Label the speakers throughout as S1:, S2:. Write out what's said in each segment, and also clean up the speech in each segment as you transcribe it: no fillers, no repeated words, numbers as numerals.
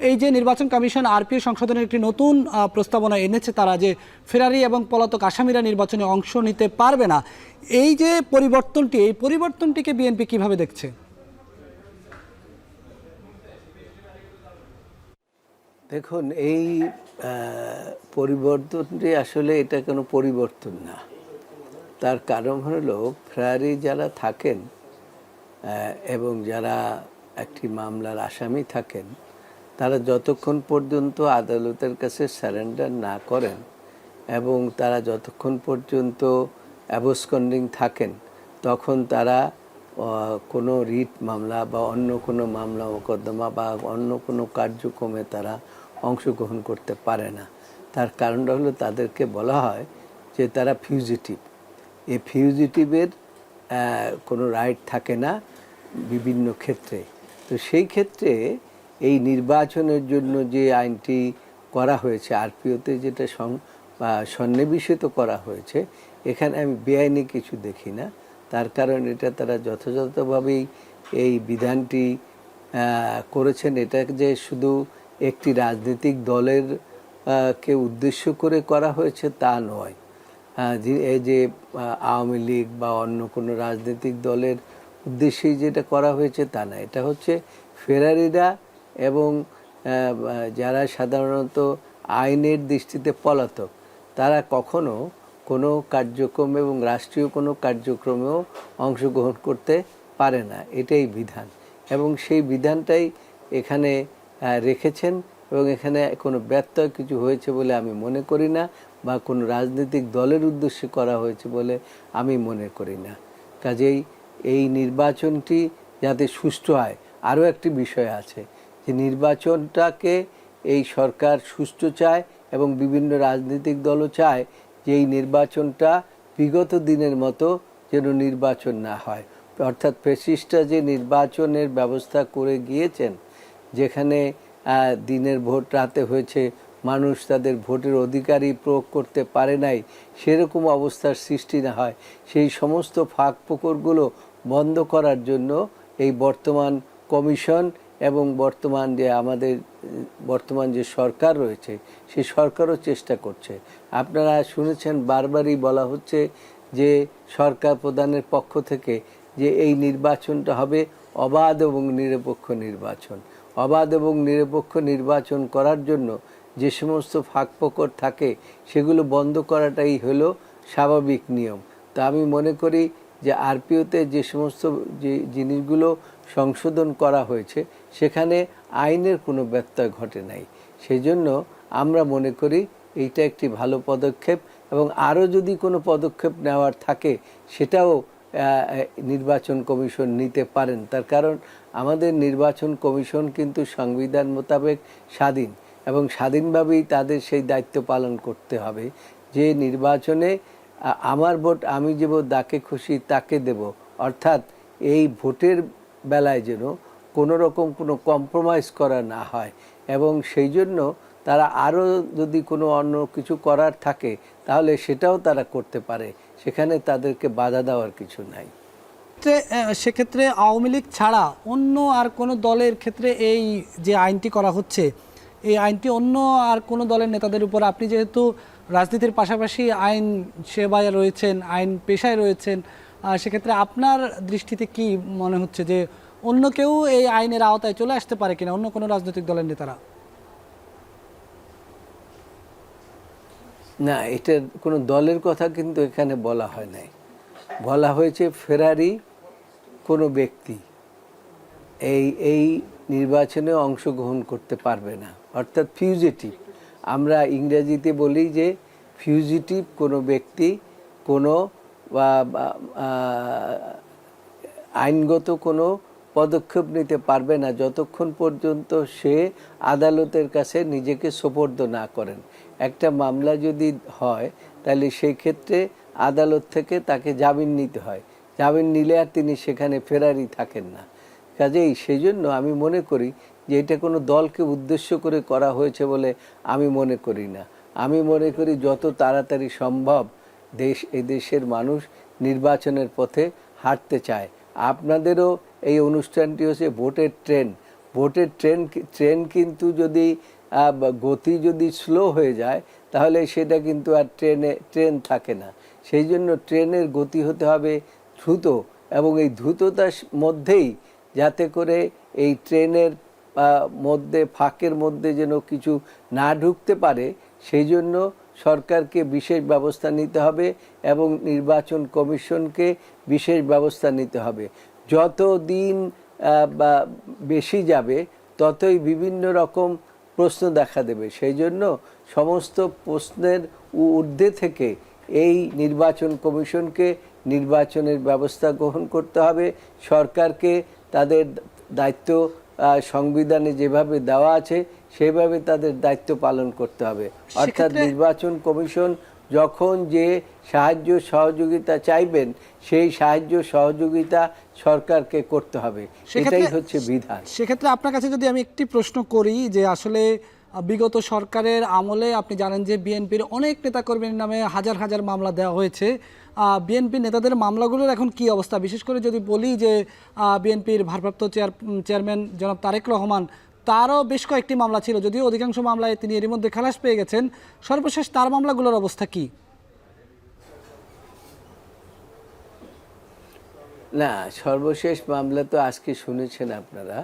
S1: এই যে নির্বাচন কমিশন আরপিও সংশোধনের একটি নতুন প্রস্তাবনা এনেছে তারা, যে ফেরারি এবং পলাতক আসামিরা নির্বাচনে অংশ নিতে পারবে না, এই যে পরিবর্তনটি, এই পরিবর্তনটিকে বিএনপি কিভাবে দেখছে?
S2: দেখুন, এই পরিবর্তনটি আসলে এটা কোনো পরিবর্তন না। তার কারণ হলো ফেরারি যারা থাকেন এবং যারা একটি মামলার আসামি থাকেন, তারা যতক্ষণ পর্যন্ত আদালতের কাছে সারেন্ডার না করেন এবং তারা যতক্ষণ পর্যন্ত অ্যাবসকন্ডিং থাকেন, তখন তারা কোনো রিট মামলা বা অন্য কোনো মামলা মোকদ্দমা বা অন্য কোনো কার্যক্রমে তারা অংশগ্রহণ করতে পারে না। তার কারণটা হলো তাদেরকে বলা হয় যে তারা ফিউজিটিভ। এই ফিউজিটিভের কোনো রাইট থাকে না বিভিন্ন ক্ষেত্রে। তো সেই ক্ষেত্রে এই নির্বাচনের জন্য যে আইনটি করা হয়েছে আরপিওতে, যেটা সন্নিবেশিত করা হয়েছে, এখানে আমি বেআইনি কিছু দেখি না। তার কারণ এটা তারা যথাযথভাবেই এই বিধানটি করেছেন। এটা যে শুধু একটি রাজনৈতিক দলের কে উদ্দেশ্য করে করা হয়েছে তা নয়। এই যে আওয়ামী লীগ বা অন্য কোনো রাজনৈতিক দলের উদ্দেশ্যেই যেটা করা হয়েছে তা না। এটা হচ্ছে ফেরারিরা এবং যারা সাধারণত আইনের দৃষ্টিতে পলাতক, তারা কখনো কোনো কার্যক্রম এবং রাষ্ট্রীয় কোনো কার্যক্রমেও অংশগ্রহণ করতে পারে না। এটাই বিধান এবং সেই বিধানটাই এখানে রেখেছেন এবং এখানে কোনো ব্যত্যয় কিছু হয়েছে বলে আমি মনে করি না, বা কোনো রাজনৈতিক দলের উদ্দেশ্যে করা হয়েছে বলে আমি মনে করি না। কাজেই এই নির্বাচনটি যাতে সুষ্ঠু হয়, আরও একটি বিষয় আছে যে নির্বাচনটাকে এই সরকার সুষ্ঠু চায় এবং বিভিন্ন রাজনৈতিক দলও চায় যে এই নির্বাচনটা বিগত দিনের মতো যেন নির্বাচন না হয়। অর্থাৎ ফ্যাসিস্টরা যে নির্বাচনের ব্যবস্থা করে গিয়েছেন, যেখানে দিনের ভোট রাতে হয়েছে, মানুষ তাদের ভোটের অধিকারই প্রয়োগ করতে পারে নাই, সেরকম অবস্থার সৃষ্টি না হয়, সেই সমস্ত ফাঁক ফোকরগুলো বন্ধ করার জন্য এই বর্তমান কমিশন এবং বর্তমান যে আমাদের বর্তমান যে সরকার রয়েছে, সেই সরকারও চেষ্টা করছে। আপনারা শুনেছেন, বারবারই বলা হচ্ছে যে সরকার প্রধানের পক্ষ থেকে যে এই নির্বাচনটা হবে অবাধ এবং নিরপেক্ষ নির্বাচন। অবাধ এবং নিরপেক্ষ নির্বাচন করার জন্য যে সমস্ত ফাঁকফোকর থাকে সেগুলো বন্ধ করাটাই হলো স্বাভাবিক নিয়ম। তা আমি মনে করি যে আরপিওতে যে সমস্ত যে জিনিসগুলো সংশোধন করা হয়েছে সেখানে আইনের কোনো ব্যত্যয় ঘটে নাই। সেই জন্য আমরা মনে করি এইটা একটি ভালো পদক্ষেপ এবং আরও যদি কোনো পদক্ষেপ নেওয়ার থাকে সেটাও নির্বাচন কমিশন নিতে পারেন। তার কারণ আমাদের নির্বাচন কমিশন কিন্তু সংবিধান মোতাবেক স্বাধীন এবং স্বাধীনভাবেই তাদের সেই দায়িত্ব পালন করতে হবে যে নির্বাচনে আমার ভোট আমি যে যাকে খুশি তাকে দেব, অর্থাৎ এই ভোটের বেলায় যেন কোনো রকম কোনো কম্প্রোমাইজ করা না হয়। এবং সেই জন্য তারা আরও যদি কোনো অন্য কিছু করার থাকে তাহলে সেটাও তারা করতে পারে, সেখানে তাদেরকে বাধা দেওয়ার কিছু নাই।
S1: সেক্ষেত্রে আওয়ামী লীগ ছাড়া অন্য আর কোনো দলের ক্ষেত্রে এই যে আইনটি করা হচ্ছে, এই আইনটি অন্য আর কোনো দলের নেতাদের উপর, আপনি যেহেতু রাজনীতির পাশাপাশি আইন সেবায় রয়েছেন, আইন পেশায় রয়েছেন, সেক্ষেত্রে আপনার দৃষ্টিতে কি মনে হচ্ছে যে অন্য কেউ এই আইনের আওতায় চলে আসতে পারে কিনা, অন্য কোনো রাজনৈতিক দলের নেতারা?
S2: না, এটার কোনো দলের কথা কিন্তু এখানে বলা হয় নাই। বলা হয়েছে ফেরারি কোনো ব্যক্তি এই নির্বাচনে অংশগ্রহণ করতে পারবে না, অর্থাৎ ফিউজিটিভ। আমরা ইংরেজিতে বলি যে ফিউজিটিভ কোনো ব্যক্তি কোনো আইনগত কোনো পদক্ষেপ নিতে পারবে না যতক্ষণ পর্যন্ত সে আদালতের কাছে নিজেকে সোপর্দ না করেন। একটা মামলা যদি হয় তাহলে সেই ক্ষেত্রে আদালত থেকে তাকে জামিন নিতে হয়, জামিন নিলে আর তিনি সেখানে ফেরারি থাকেন না। কাজেই সেই জন্য আমি মনে করি যে এটা কোনো দলকে উদ্দেশ্য করে করা হয়েছে বলে আমি মনে করি না। আমি মনে করি যত তাড়াতাড়ি সম্ভব এই দেশের মানুষ নির্বাচনের পথে হাঁটতে চায়। আপনাদেরও এই অনুষ্ঠানটি হচ্ছে ভোটের ট্রেন। ভোটের ট্রেন কিন্তু যদি গতি যদি স্লো হয়ে যায় তাহলে সেটা কিন্তু আর ট্রেন থাকে না। সেই জন্য ট্রেনের গতি হতে হবে দ্রুত, এবং এই দ্রুততার মধ্যেই যাতে করে এই ট্রেনের মধ্যে ফাঁকের মধ্যে যেন কিছু না ঢুকতে পারে, সেই জন্য সরকারকে বিশেষ ব্যবস্থা নিতে হবে এবং নির্বাচন কমিশনকে বিশেষ ব্যবস্থা নিতে হবে। যত দিন বেশি যাবে ততই বিভিন্ন রকম প্রশ্ন দেখা দেবে। সেই জন্য সমস্ত প্রশ্নের ঊর্ধ্বে থেকে এই নির্বাচন কমিশনকে নির্বাচনের ব্যবস্থা গ্রহণ করতে হবে। সরকারকে তাদের দায়িত্ব সংবিধানে যেভাবে দেওয়া আছে সেভাবে তাদের দায়িত্ব পালন করতে হবে। অর্থাৎ নির্বাচন কমিশন যখন যে সাহায্য সহযোগিতা চাইবেন সেই সাহায্য সহযোগিতা সরকারকে করতে হবে, এটাই হচ্ছে বিধান।
S1: সেক্ষেত্রে আপনার কাছে যদি আমি একটি প্রশ্ন করি যে আসলে বিগত সরকারের আমলে আপনি জানেন যে বিএনপির অনেক নেতাকর্মীর নামে হাজার হাজার মামলা দেওয়া হয়েছে। বিএনপি নেতাদের মামলাগুলোর এখন কি অবস্থা? বিশেষ করে যদি বলি যে বিএনপির ভারপ্রাপ্ত চেয়ারম্যান জনাব তারেক রহমান, তারও বেশ কয়েকটি মামলা ছিল, যদিও অধিকাংশ মামলায় তিনি এরই মধ্যে খালাস পেয়ে গেছেন। সর্বশেষ তার মামলাগুলোর অবস্থা কি?
S2: না, সর্বশেষ মামলা তো আজকে শুনেছেন আপনারা।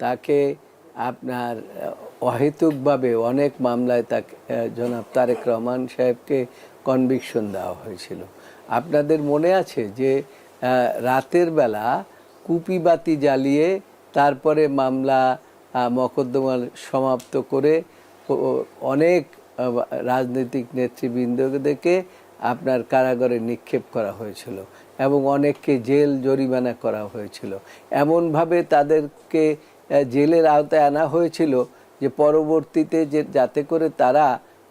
S2: তাকে আপনার অহেতুকভাবে অনেক মামলায় তাকে জনাব তারেক রহমান সাহেবকে কনভিকশন দেওয়া হয়েছিল। আপনাদের মনে আছে যে রাতের বেলা কুপি বাতি জ্বালিয়ে তারপরে মামলা মকদ্দমা সমাপ্ত করে অনেক রাজনৈতিক নেতৃবৃন্দদেরকে আপনার কারাগারে নিক্ষেপ করা হয়েছিল এবং অনেককে জেল জরিমানা করা হয়েছিল। এমনভাবে তাদেরকে জেলের আওতায় আনা হয়েছিল যে পরবর্তীতে যাতে করে তারা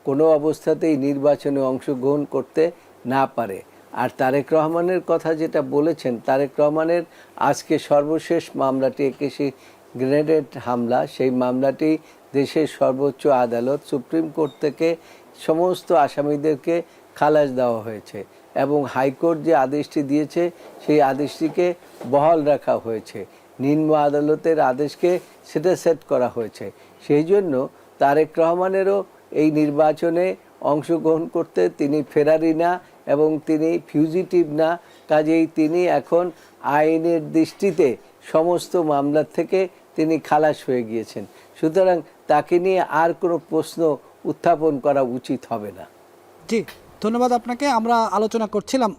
S2: কোনো অবস্থাতেই নির্বাচনে অংশগ্রহণ করতে না পারে। আর তারেক রহমানের কথা যেটা বলেছেন, তারেক রহমানের আজকে সর্বশেষ মামলাটি একেশি গ্রেনেড হামলা, সেই মামলাটি দেশের সর্বোচ্চ আদালত সুপ্রিম কোর্ট থেকে সমস্ত আসামিদেরকে খালাস দেওয়া হয়েছে এবং হাইকোর্ট যে আদেশটি দিয়েছে সেই আদেশটিকে বহাল রাখা হয়েছে। নিম্ন আদালতের আদেশকে সেটা সেট করা হয়েছে। সেই জন্য তারেক রহমানেরও এই নির্বাচনে অংশগ্রহণ করতে তিনি ফেরারি না এবং তিনি ফিউজিটিভ না, কাজেই তিনি এখন আইনের দৃষ্টিতে সমস্ত মামলার থেকে তিনি খালাস হয়ে গিয়েছেন। সুতরাং তাকে নিয়ে আর কোনো প্রশ্ন উত্থাপন করা উচিত হবে না।
S1: জি, ধন্যবাদ আপনাকে। আমরা আলোচনা করছিলাম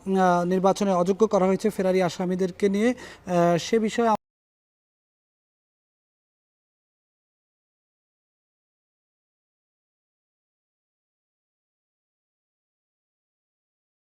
S1: নির্বাচনে অযোগ্য করা হয়েছে ফেরারি আসামিদেরকে নিয়ে, সে বিষয়ে